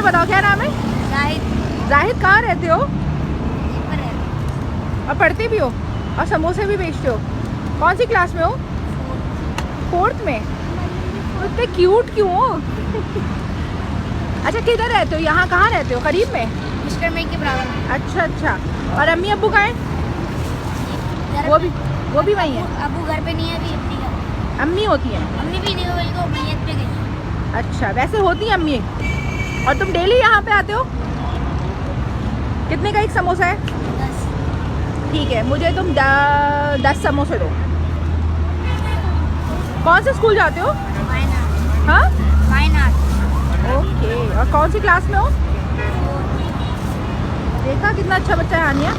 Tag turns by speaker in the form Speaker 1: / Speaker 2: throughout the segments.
Speaker 1: बताओ क्या नाम है?
Speaker 2: जाहिद।
Speaker 1: जाहिद, कहाँ रहते हो
Speaker 2: पर है।
Speaker 1: और पढ़ते भी हो और समोसे भी बेचते हो? कौन सी क्लास में हो? 4th में। तो इतने क्यूट क्यों हो? अच्छा किधर रहते हो? यहाँ कहाँ रहते हो? करीब में?
Speaker 2: मिस्टर मई के बराबर में।
Speaker 1: अच्छा अच्छा। और अम्मी अब्बू कहाँ हैं?
Speaker 2: घर
Speaker 1: वो
Speaker 2: पे-
Speaker 1: भी वहीं है?
Speaker 2: अबू घर पे नहीं है अभी, अपनी घर।
Speaker 1: अम्मी होती हैं?
Speaker 2: अम्मी भी नहीं हुई तो मैयत पे गई है।
Speaker 1: अच्छा, वैसे होती हैं अम्मी। और तुम डेली यहाँ पे आते हो? कितने का एक समोसा है?
Speaker 2: 10।
Speaker 1: ठीक है, मुझे तुम 10 समोसे दो। कौन से स्कूल जाते हो?
Speaker 2: वायनाड।
Speaker 1: हाँ,
Speaker 2: वायनाड।
Speaker 1: ओके। और कौन सी क्लास में हो? देखा कितना अच्छा बच्चा है हानिया,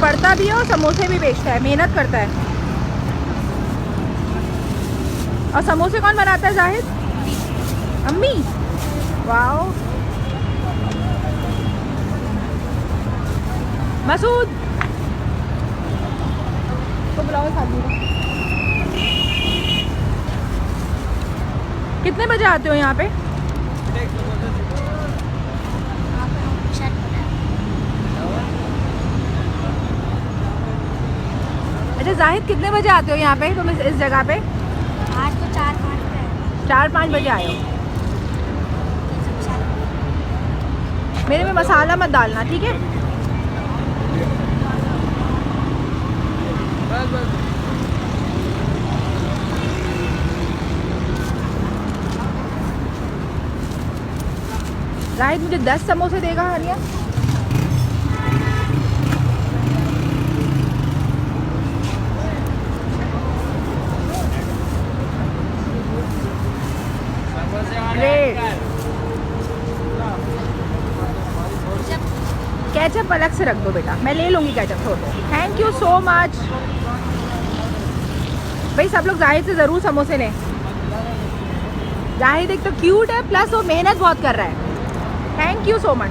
Speaker 1: पढ़ता भी है और समोसे भी बेचता है, मेहनत करता है। और समोसे कौन बनाता है जाहिद? अम्मी। वाओ। मसूद तो बुलाओ शादी में। कितने बजे आते हो यहाँ पे? अच्छा जाहिद, कितने बजे आते हो यहाँ पे तुम इस जगह पे?
Speaker 2: आज तो 4-5 पे है।
Speaker 1: 4-5 बजे आए हो। मेरे में मसाला मत डालना, ठीक है? जाहिद मुझे 10 समोसे देगा हानिया? ग्रेट। केचप अलग से रख दो बेटा, मैं ले लूँगी केचप छोड़ दो। Thank you so much. भाई सब लोग जाहिद से ज़रूर समोसे लें। जाहिद एक तो क्यूट है, प्लस वो मेहनत बहुत कर रहा है। Thank you so much.